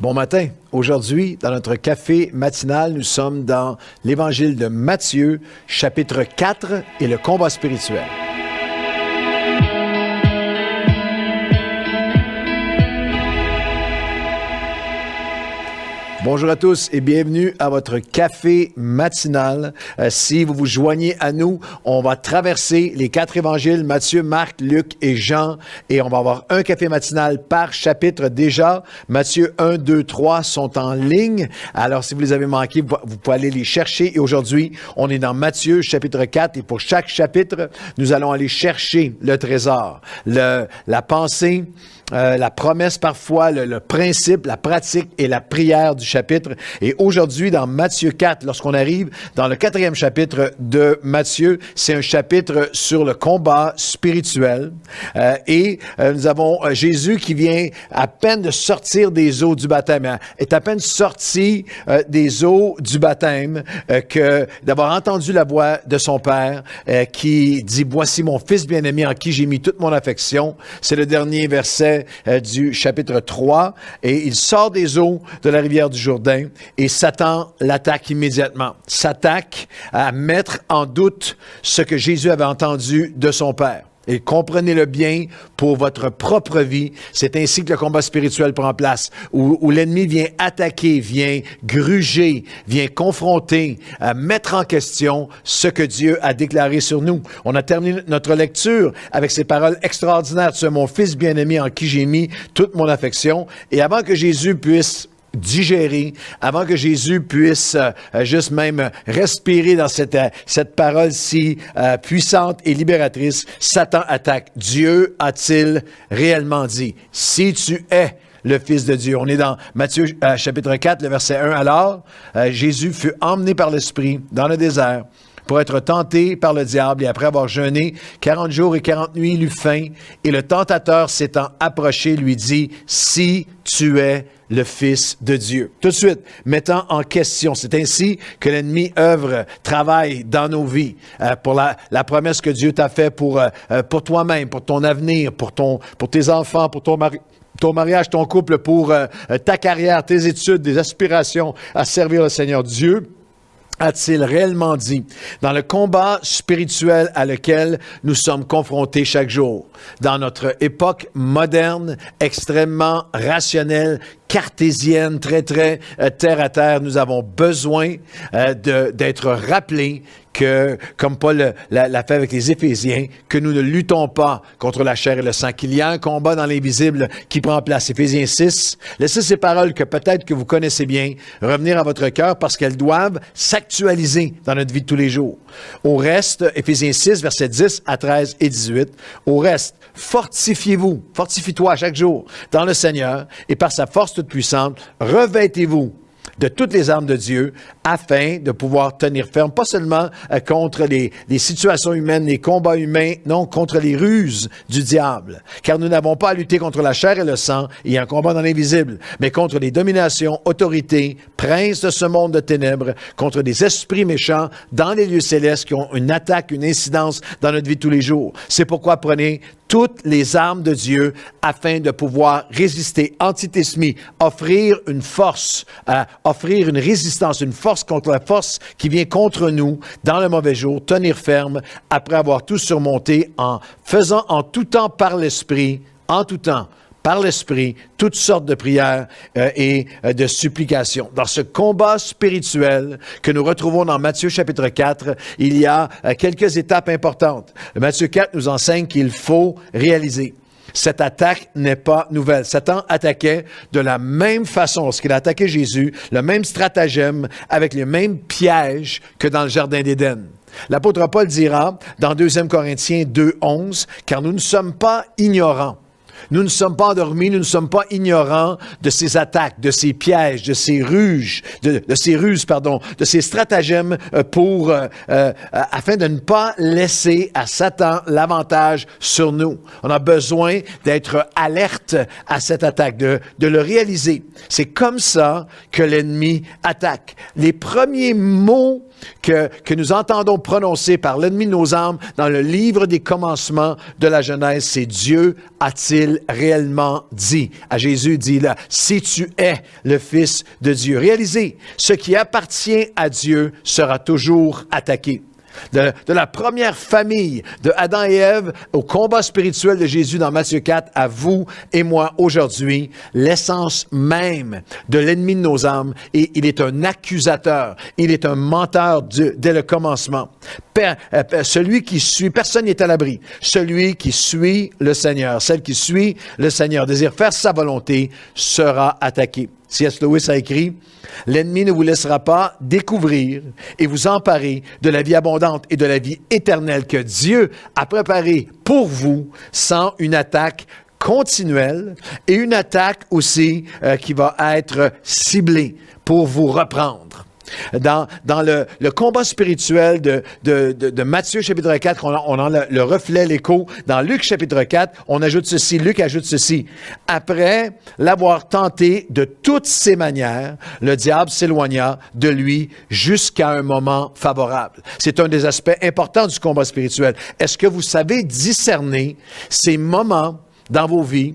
Bon matin. Aujourd'hui, dans notre café matinal, nous sommes dans l'Évangile de Matthieu, chapitre 4 et le combat spirituel. Bonjour à tous et bienvenue à votre café matinal. Si vous vous joignez à nous, on va traverser les 4 évangiles, Matthieu, Marc, Luc et Jean, et on va avoir un café matinal par chapitre déjà. Matthieu 1, 2, 3 sont en ligne. Alors, si vous les avez manqués, vous pouvez aller les chercher. Et aujourd'hui, on est dans Matthieu, chapitre 4, et pour chaque chapitre, nous allons aller chercher le trésor, la pensée, la promesse parfois, le principe, la pratique et la prière du chapitre. Et aujourd'hui, dans Matthieu 4, lorsqu'on arrive dans le 4e chapitre de Matthieu, c'est un chapitre sur le combat spirituel. Nous avons Jésus qui vient à peine de sortir des eaux du baptême, est à peine sorti des eaux du baptême, que d'avoir entendu la voix de son Père qui dit « Voici mon Fils bien-aimé en qui j'ai mis toute mon affection ». C'est le dernier verset du chapitre 3, et il sort des eaux de la rivière du Jourdain, et Satan l'attaque immédiatement. S'attaque à mettre en doute ce que Jésus avait entendu de son Père. Et comprenez-le bien pour votre propre vie. C'est ainsi que le combat spirituel prend place, où l'ennemi vient attaquer, vient gruger, vient confronter, mettre en question ce que Dieu a déclaré sur nous. On a terminé notre lecture avec ces paroles extraordinaires. « Tu es mon Fils bien-aimé en qui j'ai mis toute mon affection. » Et avant que Jésus puisse digérer, avant que Jésus puisse juste même respirer dans cette parole si puissante et libératrice, Satan attaque. Dieu a-t-il réellement dit? Si tu es le Fils de Dieu. On est dans Matthieu chapitre 4, le verset 1. Alors, Jésus fut emmené par l'Esprit dans le désert pour être tenté par le diable, et après avoir jeûné 40 jours et 40 nuits, il eut faim, et le tentateur s'étant approché lui dit, « Si tu es le Fils de Dieu. » Tout de suite, mettant en question. C'est ainsi que l'ennemi travaille dans nos vies pour la promesse que Dieu t'a faite pour toi-même, pour ton avenir, pour tes enfants, pour ton mariage, ton couple, pour ta carrière, tes études, des aspirations à servir le Seigneur. Dieu a-t-il réellement dit dans le combat spirituel à lequel nous sommes confrontés chaque jour, dans notre époque moderne, extrêmement rationnelle, cartésienne, très terre à terre, nous avons besoin d'être rappelés que, comme Paul l'a fait avec les Éphésiens, que nous ne luttons pas contre la chair et le sang, qu'il y a un combat dans l'invisible qui prend place. Éphésiens 6, laissez ces paroles que peut-être que vous connaissez bien revenir à votre cœur parce qu'elles doivent s'actualiser dans notre vie de tous les jours. Au reste, Éphésiens 6, versets 10 à 13 et 18, au reste, fortifiez-vous, fortifie-toi chaque jour dans le Seigneur et par sa force toute puissante, revêtez-vous de toutes les armes de Dieu, afin de pouvoir tenir ferme, pas seulement contre les situations humaines, les combats humains, non, contre les ruses du diable. Car nous n'avons pas à lutter contre la chair et le sang, il y a un combat dans l'invisible, mais contre les dominations, autorités, princes de ce monde de ténèbres, contre des esprits méchants dans les lieux célestes qui ont une attaque, une incidence dans notre vie de tous les jours. C'est pourquoi prenez toutes les armes de Dieu afin de pouvoir résister, antithésmie, offrir une force, offrir une résistance, une force contre la force qui vient contre nous dans le mauvais jour, tenir ferme après avoir tout surmonté en faisant en tout temps par l'Esprit, en tout temps, par l'Esprit, toutes sortes de prières et de supplications. Dans ce combat spirituel que nous retrouvons dans Matthieu chapitre 4, il y a quelques étapes importantes. Matthieu 4 nous enseigne qu'il faut réaliser. Cette attaque n'est pas nouvelle. Satan attaquait de la même façon lorsqu'il a attaqué Jésus, le même stratagème avec les mêmes pièges que dans le Jardin d'Éden. L'apôtre Paul dira dans 2 Corinthiens 2, 11, « Car nous ne sommes pas ignorants. Nous ne sommes pas endormis, nous ne sommes pas ignorants de ces attaques, de ces pièges, de ces ruses, de ces stratagèmes afin de ne pas laisser à Satan l'avantage sur nous. On a besoin d'être alerte à cette attaque, de le réaliser. C'est comme ça que l'ennemi attaque. Les premiers mots que nous entendons prononcer par l'ennemi de nos âmes dans le livre des commencements de la Genèse, c'est Dieu a-t-il réellement dit. À Jésus dit là, si tu es le Fils de Dieu. Réalisez, ce qui appartient à Dieu sera toujours attaqué. De la première famille de Adam et Ève au combat spirituel de Jésus dans Matthieu 4 à vous et moi aujourd'hui, l'essence même de l'ennemi de nos âmes, et il est un accusateur, il est un menteur dès le commencement. Celui qui suit, personne n'est à l'abri, celui qui suit le Seigneur, celle qui suit le Seigneur, désire faire sa volonté, sera attaqué. C.S. Lewis a écrit, « L'ennemi ne vous laissera pas découvrir et vous emparer de la vie abondante et de la vie éternelle que Dieu a préparée pour vous sans une attaque continuelle et une attaque aussi qui va être ciblée pour vous reprendre. » Dans le combat spirituel de Matthieu chapitre 4, on a le reflet, l'écho. Dans Luc chapitre 4, on ajoute ceci, Luc ajoute ceci. Après l'avoir tenté de toutes ses manières, le diable s'éloigna de lui jusqu'à un moment favorable. C'est un des aspects importants du combat spirituel. Est-ce que vous savez discerner ces moments dans vos vies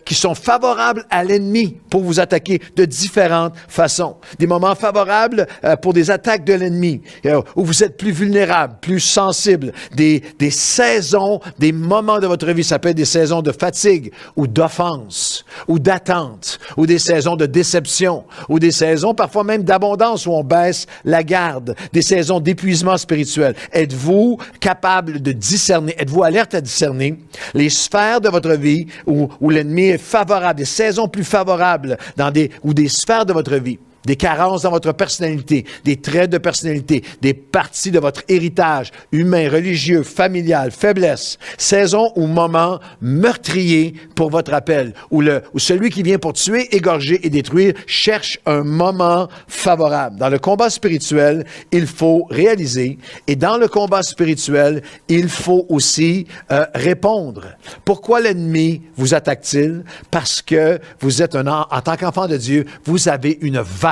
qui sont favorables à l'ennemi pour vous attaquer de différentes façons. Des moments favorables pour des attaques de l'ennemi, où vous êtes plus vulnérable, plus sensible. Des saisons, des moments de votre vie, ça peut être des saisons de fatigue ou d'offense ou d'attente ou des saisons de déception ou des saisons parfois même d'abondance où on baisse la garde, des saisons d'épuisement spirituel. Êtes-vous capable de discerner, êtes-vous alerte à discerner les sphères de votre vie où l'ennemi est favorable, des saisons plus favorables ou des sphères de votre vie, des carences dans votre personnalité, des traits de personnalité, des parties de votre héritage humain, religieux, familial, faiblesse, saison ou moment meurtrier pour votre appel, où celui qui vient pour tuer, égorger et détruire cherche un moment favorable. Dans le combat spirituel, il faut réaliser, et dans le combat spirituel, il faut aussi répondre. Pourquoi l'ennemi vous attaque-t-il? Parce que vous êtes en tant qu'enfant de Dieu, vous avez une valeur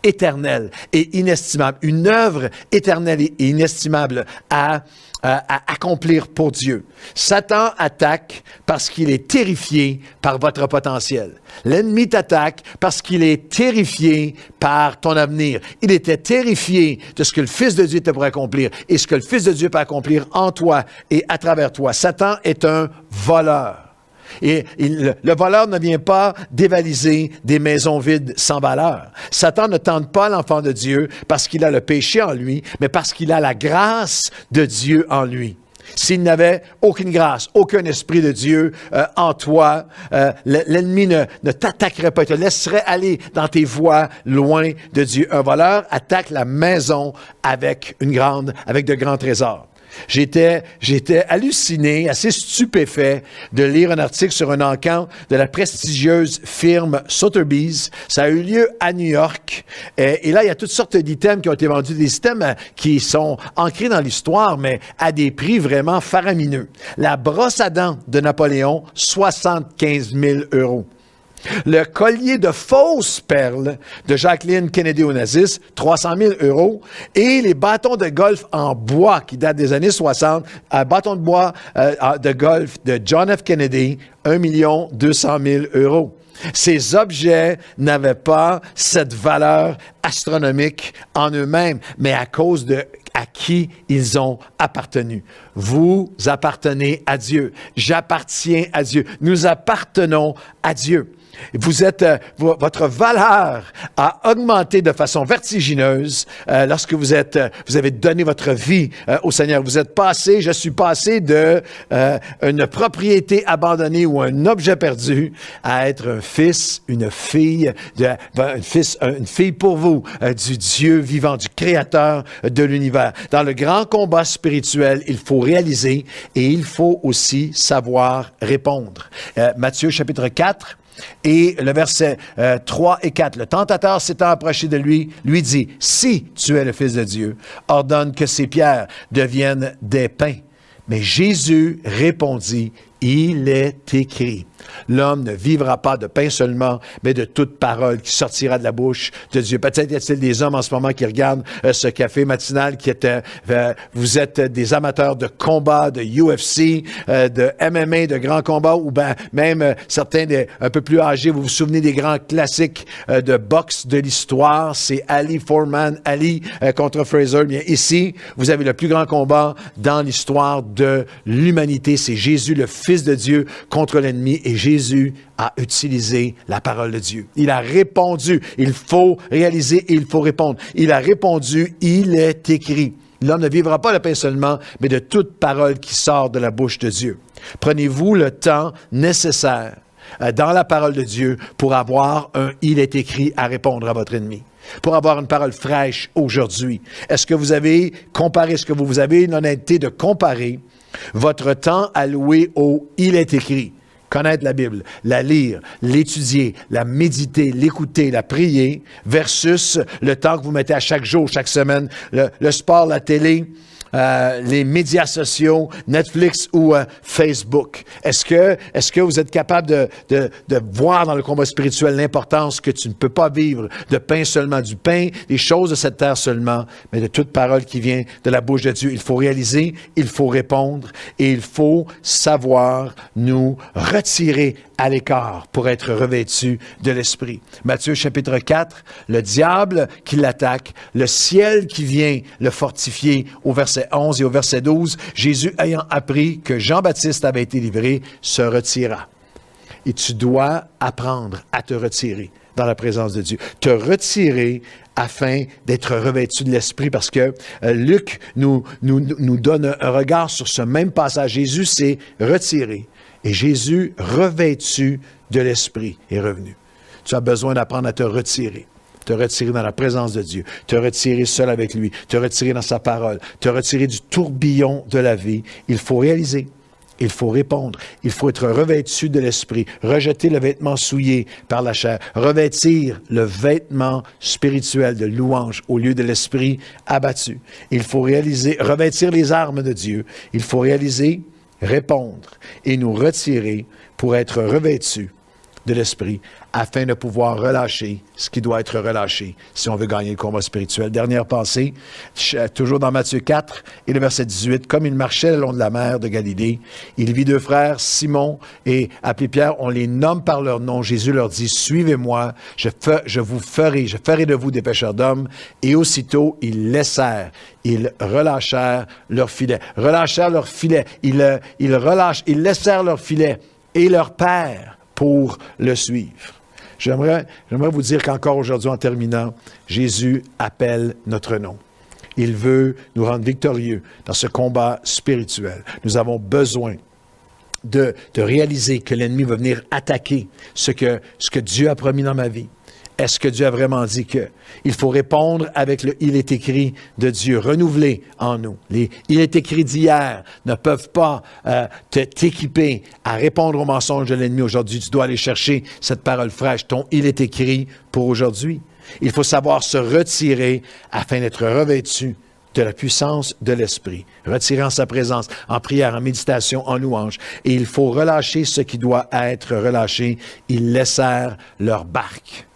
éternelle et inestimable, une œuvre éternelle et inestimable à accomplir pour Dieu. Satan attaque parce qu'il est terrifié par votre potentiel. L'ennemi t'attaque parce qu'il est terrifié par ton avenir. Il était terrifié de ce que le Fils de Dieu te pourrait accomplir et ce que le Fils de Dieu peut accomplir en toi et à travers toi. Satan est un voleur. Et le voleur ne vient pas dévaliser des maisons vides sans valeur. Satan ne tente pas l'enfant de Dieu parce qu'il a le péché en lui, mais parce qu'il a la grâce de Dieu en lui. S'il n'avait aucune grâce, aucun esprit de Dieu en toi, l'ennemi ne t'attaquerait pas, il te laisserait aller dans tes voies loin de Dieu. Un voleur attaque la maison avec de grands trésors. J'étais halluciné, assez stupéfait de lire un article sur un encan de la prestigieuse firme Sotheby's. Ça a eu lieu à New York. Et là, il y a toutes sortes d'items qui ont été vendus, des items qui sont ancrés dans l'histoire, mais à des prix vraiment faramineux. La brosse à dents de Napoléon, 75 000 €. Le collier de fausses perles de Jacqueline Kennedy Onassis, 300 000 €, et les bâtons de golf en bois qui datent des années 60, un bâton de bois de golf de John F. Kennedy, 1 200 000 €. Ces objets n'avaient pas cette valeur astronomique en eux-mêmes, mais à cause de à qui ils ont appartenu. Vous appartenez à Dieu. J'appartiens à Dieu. Nous appartenons à Dieu. Votre valeur a augmenté de façon vertigineuse lorsque vous avez donné votre vie au Seigneur. Je suis passé de une propriété abandonnée ou un objet perdu à être un fils, une fille, une fille pour vous, du Dieu vivant, du Créateur de l'univers. Dans le grand combat spirituel, il faut réaliser et il faut aussi savoir répondre. Matthieu chapitre 4, et le verset 3 et 4, le tentateur s'étant approché de lui, lui dit, « Si tu es le Fils de Dieu, ordonne que ces pierres deviennent des pains. » Mais Jésus répondit, « Il est écrit, L'homme ne vivra pas de pain seulement, mais de toute parole qui sortira de la bouche de Dieu. Peut-être y a-t-il des hommes en ce moment qui regardent ce café matinal, vous êtes des amateurs de combat, de UFC, de MMA, de grands combats, ou même certains un peu plus âgés, vous vous souvenez des grands classiques de boxe de l'histoire, c'est Ali Foreman, Ali contre Fraser. Bien, ici, vous avez le plus grand combat dans l'histoire de l'humanité, c'est Jésus, le Fils de Dieu, contre l'ennemi, et Jésus a utilisé la parole de Dieu. Il a répondu. Il faut réaliser et il faut répondre. Il a répondu, il est écrit. L'homme ne vivra pas de pain seulement, mais de toute parole qui sort de la bouche de Dieu. Prenez-vous le temps nécessaire dans la parole de Dieu pour avoir un « il est écrit » à répondre à votre ennemi. Pour avoir une parole fraîche aujourd'hui. Est-ce que vous avez comparé, est-ce que vous avez l'honnêteté de comparer votre temps alloué au « il est écrit », connaître la Bible, la lire, l'étudier, la méditer, l'écouter, la prier, versus le temps que vous mettez à chaque jour, chaque semaine, le sport, la télé, les médias sociaux, Netflix ou Facebook. Est-ce que vous êtes capable de voir dans le combat spirituel l'importance que tu ne peux pas vivre de pain seulement, du pain, des choses de cette terre seulement, mais de toute parole qui vient de la bouche de Dieu. Il faut réaliser, il faut répondre et il faut savoir nous retirer à l'écart pour être revêtus de l'Esprit. Matthieu chapitre 4, le diable qui l'attaque, le ciel qui vient le fortifier au verset 11 et au verset 12, Jésus ayant appris que Jean-Baptiste avait été livré, se retira. Et tu dois apprendre à te retirer dans la présence de Dieu. Te retirer afin d'être revêtu de l'Esprit, parce que Luc nous donne un regard sur ce même passage. Jésus s'est retiré. Et Jésus, revêtu de l'Esprit, est revenu. Tu as besoin d'apprendre à te retirer dans la présence de Dieu, te retirer seul avec lui, te retirer dans sa parole, te retirer du tourbillon de la vie. Il faut réaliser, il faut répondre, il faut être revêtu de l'Esprit, rejeter le vêtement souillé par la chair, revêtir le vêtement spirituel de louange au lieu de l'Esprit abattu. Il faut réaliser, revêtir les armes de Dieu. Il faut réaliser, répondre et nous retirer pour être revêtus de l'Esprit afin de pouvoir relâcher ce qui doit être relâché si on veut gagner le combat spirituel. Dernière pensée, toujours dans Matthieu 4 et le verset 18. Comme il marchait le long de la mer de Galilée, il vit deux frères, Simon et appelé Pierre, on les nomme par leur nom. Jésus leur dit, suivez-moi, je ferai de vous des pêcheurs d'hommes. Et aussitôt, ils relâchèrent leur filet. Ils laissèrent leur filet et leur père pour le suivre. J'aimerais vous dire qu'encore aujourd'hui, en terminant, Jésus appelle notre nom. Il veut nous rendre victorieux dans ce combat spirituel. Nous avons besoin de réaliser que l'ennemi va venir attaquer ce que Dieu a promis dans ma vie. Est-ce que Dieu a vraiment dit que? Il faut répondre avec le « il est écrit » de Dieu, renouvelé en nous. Les « il est écrit » d'hier ne peuvent pas t'équiper à répondre aux mensonges de l'ennemi aujourd'hui. Tu dois aller chercher cette parole fraîche, ton « il est écrit » pour aujourd'hui. Il faut savoir se retirer afin d'être revêtu de la puissance de l'Esprit, retirer en sa présence, en prière, en méditation, en louange. Et il faut relâcher ce qui doit être relâché. Ils laissèrent leur barque.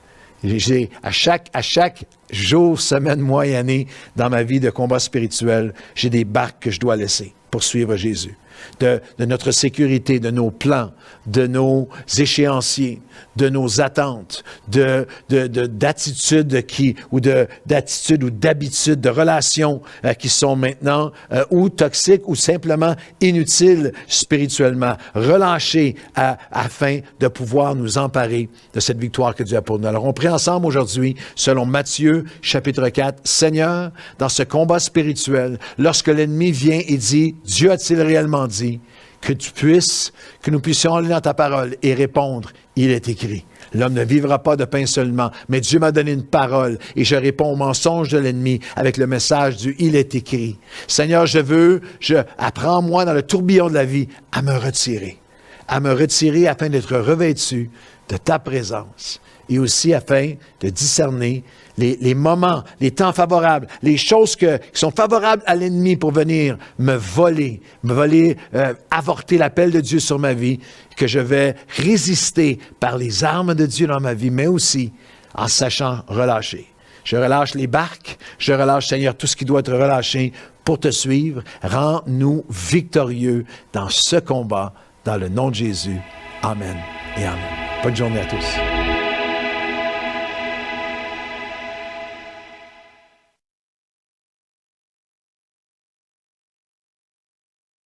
À chaque jour, semaine, mois et année dans ma vie de combat spirituel, j'ai des barques que je dois laisser pour suivre Jésus. De notre sécurité, de nos plans, de nos échéanciers, de nos attentes, d'attitudes ou d'habitudes, de relations qui sont maintenant ou toxiques ou simplement inutiles spirituellement. Relâcher afin de pouvoir nous emparer de cette victoire que Dieu a pour nous. Alors, on prie ensemble aujourd'hui, selon Matthieu, chapitre 4. Seigneur, dans ce combat spirituel, lorsque l'ennemi vient et dit, Dieu a-t-il réellement dit, que nous puissions aller dans ta parole et répondre, il est écrit. L'homme ne vivra pas de pain seulement, mais Dieu m'a donné une parole et je réponds aux mensonges de l'ennemi avec le message du « il est écrit ». Seigneur, apprends-moi dans le tourbillon de la vie à me retirer afin d'être revêtu de ta présence et aussi afin de discerner les moments, les temps favorables, les choses qui sont favorables à l'ennemi pour venir me voler, avorter l'appel de Dieu sur ma vie, que je vais résister par les armes de Dieu dans ma vie, mais aussi en sachant relâcher. Je relâche les barques, je relâche, Seigneur, tout ce qui doit être relâché pour te suivre. Rends-nous victorieux dans ce combat, dans le nom de Jésus. Amen et amen. Bonne journée à tous.